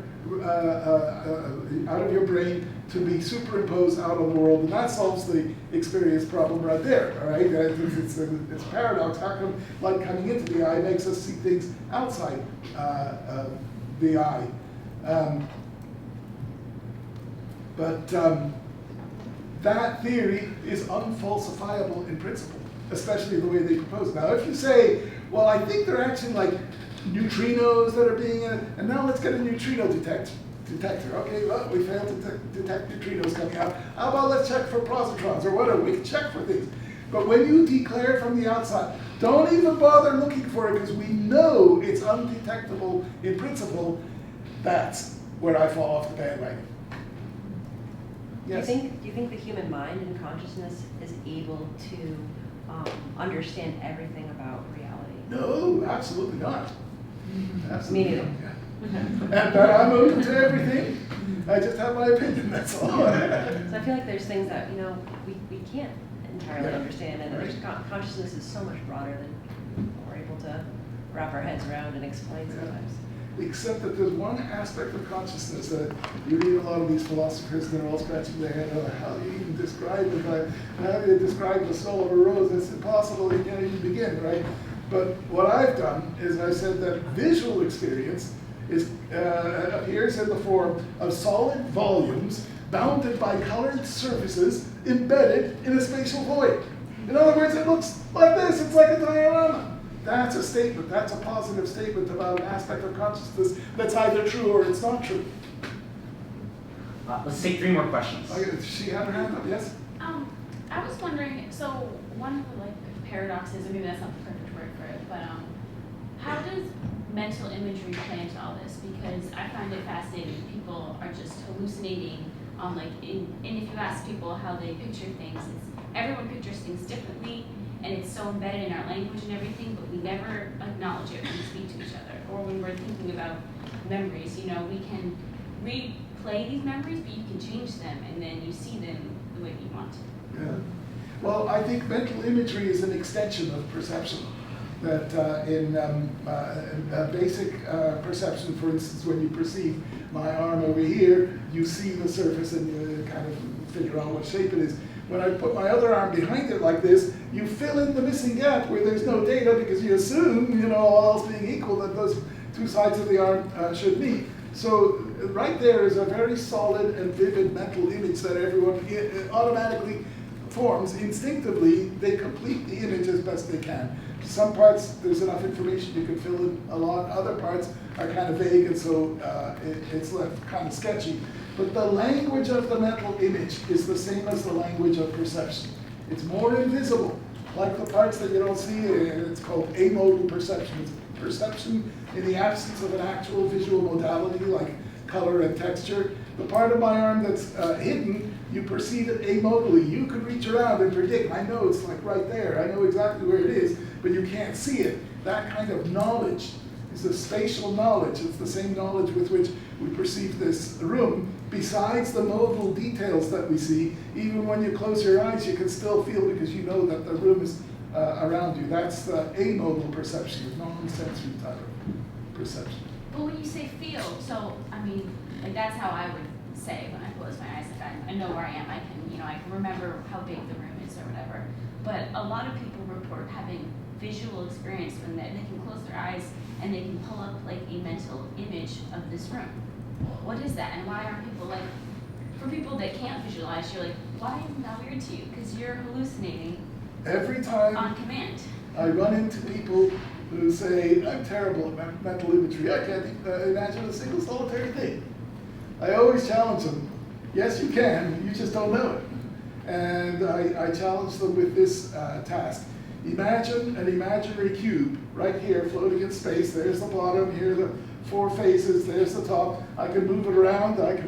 brain to be superimposed out on the world, and that solves the experience problem right there. All right, it's a paradox. How come light coming into the eye makes us see things outside the eye? That theory is unfalsifiable in principle, especially the way they propose it. Now, if you say, well, I think they're actually like neutrinos that are being, and now let's get a neutrino detector. Okay, well, we failed to detect neutrinos coming out. How about let's check for positrons or whatever? We can check for things. But when you declare from the outside, don't even bother looking for it because we know it's undetectable in principle. That's where I fall off the bandwagon. Yes. Do you think the human mind and consciousness is able to understand everything about reality? No, absolutely not. Absolutely Me neither. not. Yeah. And I'm open to everything. I just have my opinion, that's all. So I feel like there's things that, we can't entirely Yeah. understand, and Right. there's consciousness is so much broader than we're able to wrap our heads around and explain Yeah. sometimes. Except that there's one aspect of consciousness that you read a lot of these philosophers that are all scratching their head, oh, how do you even describe it? How do you describe the soul of a rose? It's impossible, you can't even begin, right? But what I've done is I said that visual experience appears in the form of solid volumes bounded by colored surfaces embedded in a spatial void. In other words, it looks like this, it's like a diorama. That's a statement, that's a positive statement about an aspect of consciousness that's either true or it's not true. Let's take 3 more questions. Does she have her hand up? Yes? I was wondering, so one of the paradoxes, or maybe that's not the perfect word for it, but how does mental imagery play into all this? Because I find it fascinating. People are just hallucinating on and if you ask people how they picture things, everyone pictures things differently, and it's so embedded in our language and everything, but we never acknowledge it when we speak to each other. Or when we're thinking about memories, we can replay these memories, but you can change them, and then you see them the way you want to. Yeah. Well, I think mental imagery is an extension of perception. That in basic perception, for instance, when you perceive my arm over here, you see the surface and you kind of figure out what shape it is. When I put my other arm behind it like this, you fill in the missing gap where there's no data because you assume, all else being equal, that those two sides of the arm should meet. So right there is a very solid and vivid mental image that everyone automatically forms. Instinctively, they complete the image as best they can. Some parts, there's enough information you can fill in a lot. Other parts are kind of vague, and so it's left kind of sketchy. But the language of the mental image is the same as the language of perception. It's more invisible, like the parts that you don't see. It's called amodal perception. It's perception in the absence of an actual visual modality like color and texture. The part of my arm that's hidden, you perceive it amodally. You can reach around and predict. I know it's right there. I know exactly where it is, but you can't see it. That kind of knowledge is a spatial knowledge. It's the same knowledge with which we perceive this room. Besides the modal details that we see, even when you close your eyes, you can still feel because you know that the room is around you. That's the amodal perception, the non-sensory type of perception. Well, when you say feel, so that's how I would say when I close my eyes. I know where I am. I can remember how big the room is or whatever. But a lot of people report having visual experience when they can close their eyes and they can pull up a mental image of this room. What is that? And why aren't people for people that can't visualize, you're why isn't that weird to you? Because you're hallucinating Every time on command. I run into people who say, I'm terrible at mental imagery. I can't imagine a single solitary thing. I always challenge them. Yes, you can. You just don't know it. And I challenge them with this task. Imagine an imaginary cube right here floating in space. There's the bottom, here are the 4 faces, there's the top. I can move it around, I can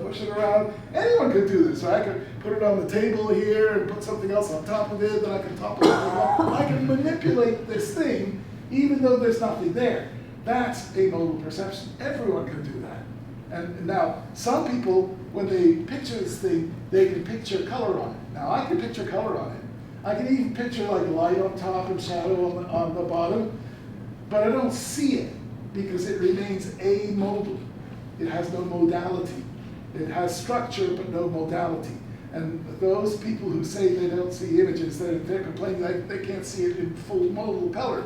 push it around. Anyone could do this. I could put it on the table here and put something else on top of it, and I can topple it up. I can manipulate this thing even though there's nothing there. That's a mobile perception. Everyone can do that. And now, some people, when they picture this thing, they can picture color on it. Now, I can picture color on it. I can even picture like light on top and shadow on the bottom, but I don't see it because it remains amobile. It has no modality. It has structure, but no modality. And those people who say they don't see images, they're complaining like they can't see it in full mobile color.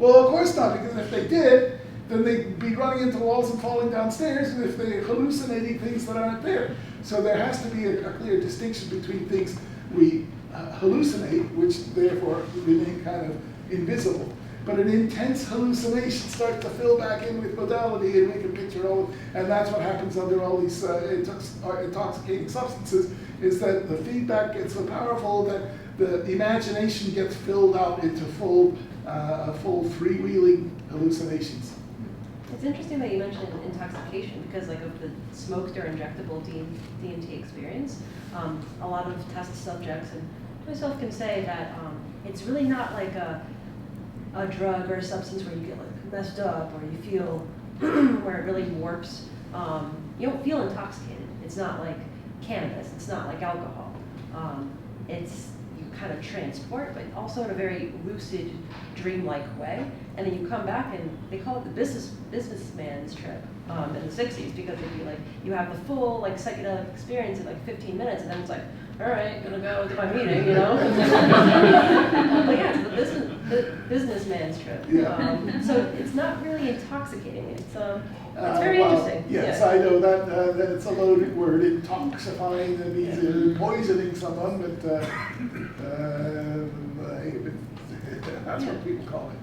Well, of course not, because if they did, then they'd be running into walls and falling downstairs, and if they're hallucinating things that aren't there. So there has to be a clear distinction between things we hallucinate, which therefore remain kind of invisible. But an intense hallucination starts to fill back in with modality, and we can picture all, and that's what happens under all these intoxicating substances, is that the feedback gets so powerful that the imagination gets filled out into full freewheeling hallucinations. It's interesting that you mentioned intoxication because like of the smoked or injectable DMT experience, a lot of test subjects and myself can say that it's really not like a drug or a substance where you get like messed up or you feel where it really warps. You don't feel intoxicated. It's not like cannabis. It's not like alcohol. It's you kind of transport, but also in a very lucid, dreamlike way. And then you come back and they call it the businessman's trip in the 60s because it'd be like you have the full like psychedelic experience in like 15 minutes and then it's like, all right, gonna go to my meeting, you know? But yeah, it's the businessman's trip. Yeah. So it's not really intoxicating. It's very interesting. Yes, yeah. I know that it's a loaded word, intoxifying, that means poisoning someone, but that's what people call it.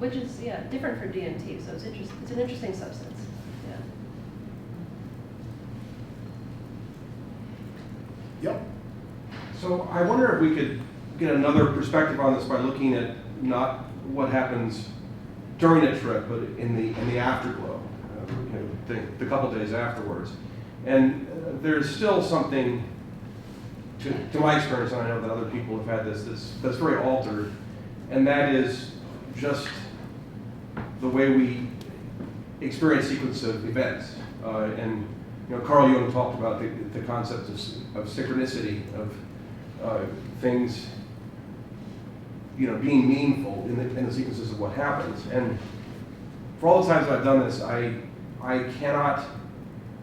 Which is, yeah, different from DMT, so it's interesting. It's an interesting substance. Yeah. Yep. So I wonder if we could get another perspective on this by looking at not what happens during a trip, but in the afterglow, the couple days afterwards. And there's still something, to my experience, and I know that other people have had that's very altered, and that is just the way we experience sequence of events. And Carl Jung talked about the concept of synchronicity, of things being meaningful in the sequences of what happens. And for all the times I've done this, I cannot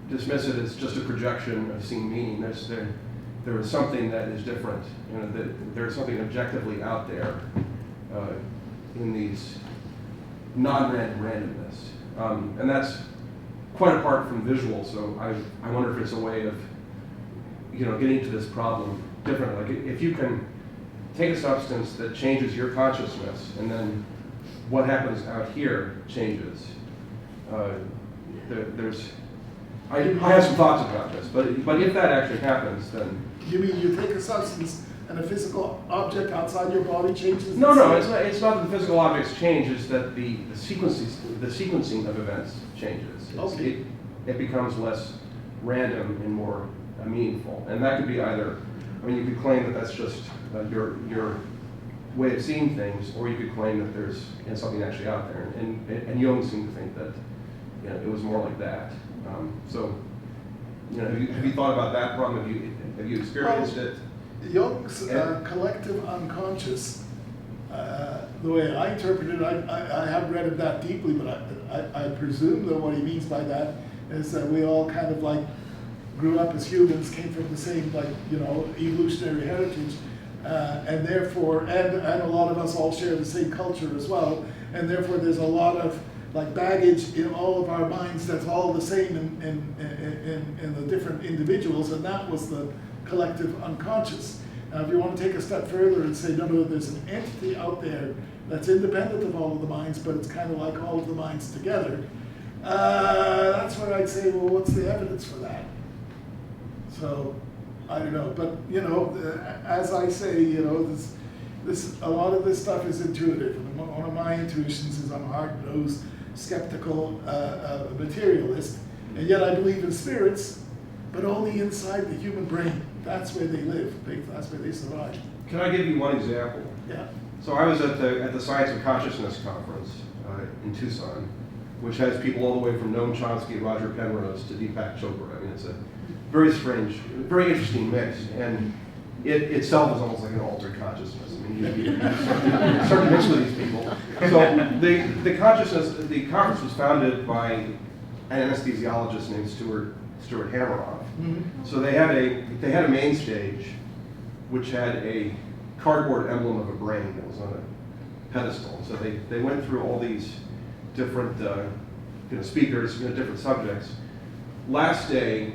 dismiss it as just a projection of seeing meaning. There is something that is different. There's something objectively out there in these non-random randomness. And that's quite apart from visual, so I wonder if it's a way of getting to this problem differently. Like if you can take a substance that changes your consciousness and then what happens out here changes. I have some thoughts about this, but if that actually happens, then... You mean you take a substance and a physical object outside your body changes? No, it's not that the physical objects change, it's that the sequencing of events changes. Okay. It becomes less random and more meaningful. And that could be either, you could claim that that's just your way of seeing things, or you could claim that there's something actually out there. And Jung seemed to think that it was more like that. Have you thought about that problem? Have you experienced it? Jung's collective unconscious, the way I interpret it, I haven't read it that deeply, but I presume that what he means by that is that we all kind of like grew up as humans, came from the same evolutionary heritage, and therefore, and a lot of us all share the same culture as well, and therefore there's a lot of baggage in all of our minds that's all the same in the different individuals, and that was the collective unconscious. Now, if you want to take a step further and say, no, there's an entity out there that's independent of all of the minds, but it's kind of like all of the minds together, that's where I'd say, well, what's the evidence for that? So, I don't know, but as I say, this a lot of this stuff is intuitive. And one of my intuitions is I'm a hard-nosed, skeptical materialist, and yet I believe in spirits, but only inside the human brain. That's where they live. That's where they survive. Can I give you one example? Yeah. So I was at the Science of Consciousness conference in Tucson, which has people all the way from Noam Chomsky, Roger Penrose to Deepak Chopra. I mean, it's a very strange, very interesting mix, and it itself is almost like an altered consciousness. I mean, you start to mix with these people. So the conference was founded by an anesthesiologist named Stuart Hameroff. Mm-hmm. So they had a main stage, which had a cardboard emblem of a brain that was on a pedestal. So they went through all these different speakers, different subjects. Last day,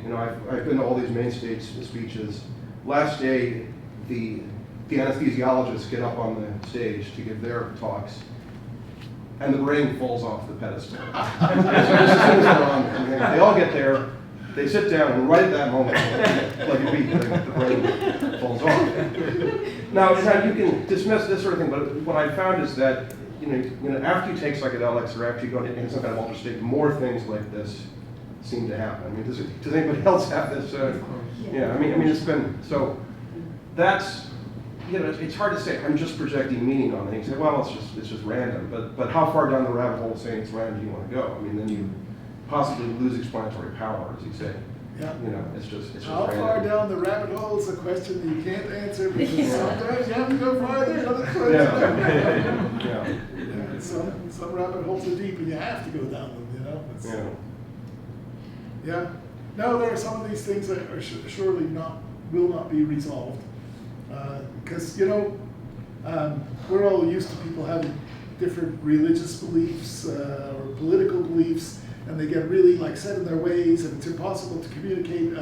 I've been to all these main stage speeches. Last day, the anesthesiologists get up on the stage to give their talks, and the brain falls off the pedestal. They all get there, they sit down, and right at that moment, like a beat, the brain falls off. Now, you can dismiss this sort of thing, but what I found is that after you take psychedelics or after you go into some kind of altered state, more things like this seem to happen. I mean, does anybody else have this? Yeah, I mean, it's been so. That's it's hard to say. I'm just projecting meaning on things. Say, well, it's just random. But how far down the rabbit hole saying it's random do you want to go? I mean, then you possibly lose explanatory power, as you say. Yeah. It's just How random. far down the rabbit hole is a question that you can't answer because sometimes you have to go farther, other times Yeah. Some rabbit holes are deep and you have to go down them, Yeah. No, there are some of these things that are surely will not be resolved. Because, we're all used to people having different religious beliefs or political beliefs, and they get really set in their ways, and it's impossible to communicate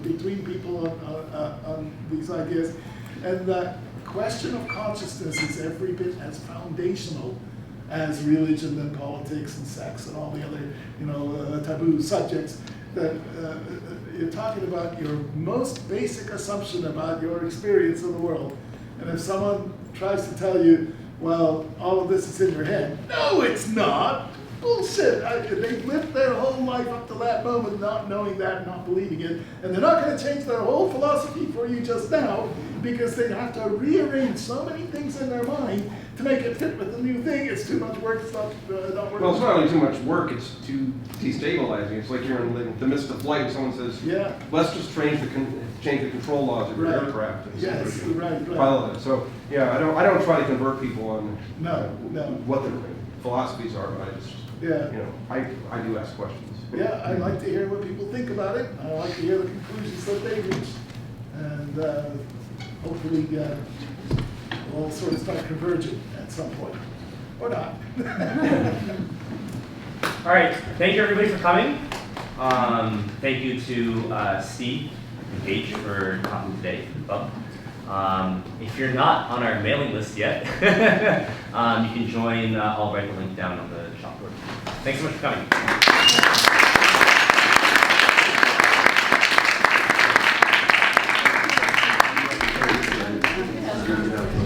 between people on these ideas. And the question of consciousness is every bit as foundational as religion and politics and sex and all the other, taboo subjects. That you're talking about your most basic assumption about your experience of the world. And if someone tries to tell you, well, all of this is in your head, no, it's not. Bullshit. They've lived their whole life up to that moment not knowing that, not believing it, and they're not going to change their whole philosophy for you just now because they have to rearrange so many things in their mind to make it fit with the new thing. It's too much work. It's not working. Well, it's not only too much work, it's too destabilizing. It's like you're in the midst of flight and someone says, yeah, let's just change the control laws of your aircraft. And yes, right. Pilot it. So, yeah, I don't try to convert people on what their philosophies are, but I just, I do ask questions. Yeah, I like to hear what people think about it. I like to hear the conclusions that they reach. And hopefully we'll all sort of start converging at some point. Or not. All right, thank you everybody for coming. Thank you to Steve and Paige for talking today. If you're not on our mailing list yet, you can join. I'll write the link down on the shop board. Thanks so much for coming.